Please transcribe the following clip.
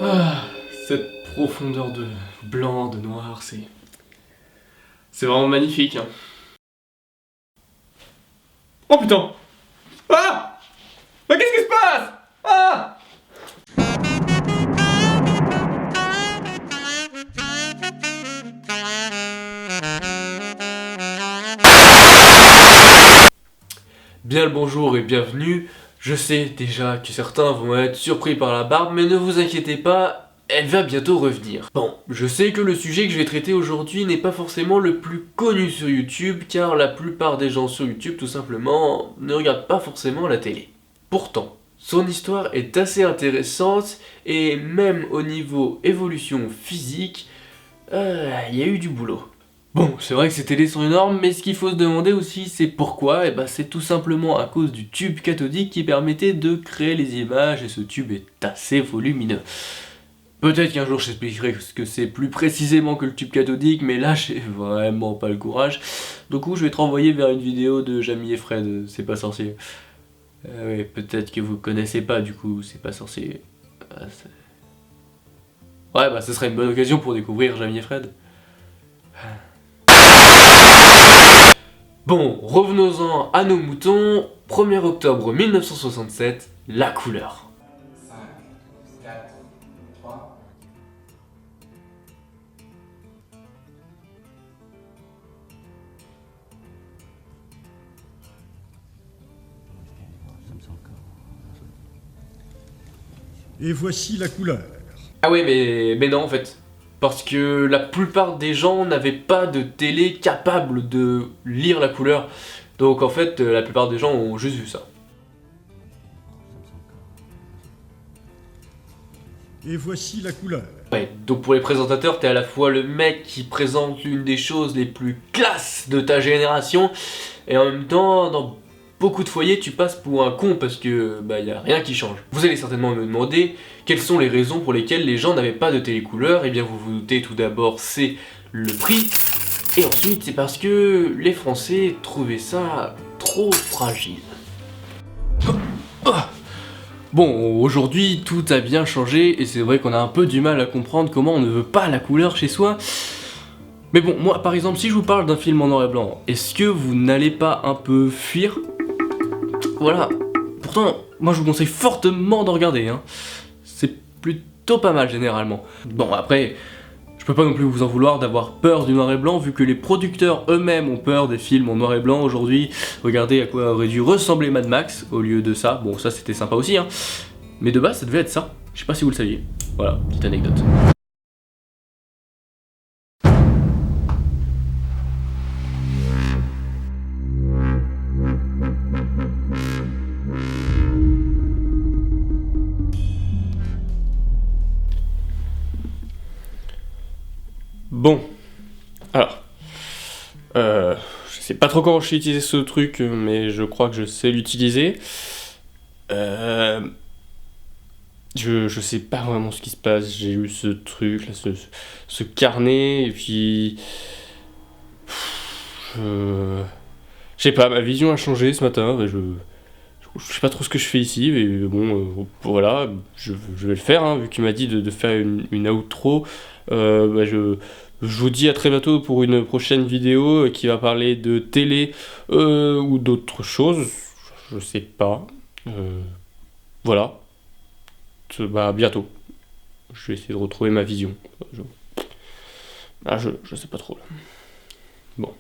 Ah, cette profondeur de blanc, de noir, c'est vraiment magnifique, hein. Oh putain! Ah! Mais qu'est-ce qui se passe? Ah! Bien le bonjour et bienvenue. Je sais déjà que certains vont être surpris par la barbe, mais ne vous inquiétez pas, elle va bientôt revenir. Bon, je sais que le sujet que je vais traiter aujourd'hui n'est pas forcément le plus connu sur YouTube, car la plupart des gens sur YouTube, tout simplement, ne regardent pas forcément la télé. Pourtant, son histoire est assez intéressante, et même au niveau évolution physique, il y a eu du boulot. Bon, c'est vrai que ces télés sont énormes, mais ce qu'il faut se demander aussi, c'est pourquoi. Et bah, c'est tout simplement à cause du tube cathodique qui permettait de créer les images, et ce tube est assez volumineux. Peut-être qu'un jour je t'expliquerai ce que c'est plus précisément que le tube cathodique, mais là j'ai vraiment pas le courage. Du coup, je vais te renvoyer vers une vidéo de Jamie et Fred, C'est pas sorcier. Oui, peut-être que vous connaissez pas, du coup, C'est pas sorcier. Ouais, bah ce serait une bonne occasion pour découvrir Jamie et Fred. Bon, revenons-en à nos moutons. 1er octobre 1967, la couleur. 5, 4, 3. Et voici la couleur. Ah ouais, mais non en fait. Parce que la plupart des gens n'avaient pas de télé capable de lire la couleur. Donc en fait, la plupart des gens ont juste vu ça. Et voici la couleur. Ouais, donc pour les présentateurs, t'es à la fois le mec qui présente l'une des choses les plus classes de ta génération, et en même temps, dans beaucoup de foyers, tu passes pour un con parce que y a rien qui change. Vous allez certainement me demander quelles sont les raisons pour lesquelles les gens n'avaient pas de télécouleur. Et bien vous vous doutez tout d'abord, c'est le prix, et ensuite c'est parce que les Français trouvaient ça trop fragile. Bon, aujourd'hui, tout a bien changé, et c'est vrai qu'on a un peu du mal à comprendre comment on ne veut pas la couleur chez soi. Mais bon, moi, par exemple, si je vous parle d'un film en noir et blanc, est-ce que vous n'allez pas un peu fuir? Voilà. Pourtant, moi, je vous conseille fortement d'en regarder, hein. C'est plutôt pas mal, généralement. Bon, après, je peux pas non plus vous en vouloir d'avoir peur du noir et blanc, vu que les producteurs eux-mêmes ont peur des films en noir et blanc aujourd'hui. Regardez à quoi aurait dû ressembler Mad Max au lieu de ça. Bon, ça c'était sympa aussi, hein. Mais de base, ça devait être ça. Je sais pas si vous le saviez. Voilà, petite anecdote. Bon, alors, je sais pas trop comment je sais utiliser ce truc, mais je crois que je sais l'utiliser. Je sais pas vraiment ce qui se passe, j'ai eu ce truc, là, ce carnet, et puis... Je sais pas, ma vision a changé ce matin, je sais pas trop ce que je fais ici, mais bon, voilà, je vais le faire, hein, vu qu'il m'a dit de faire une outro. Je vous dis à très bientôt pour une prochaine vidéo qui va parler de télé ou d'autres choses, je sais pas. Voilà, à bientôt. Je vais essayer de retrouver ma vision. Je sais pas trop là. Bon.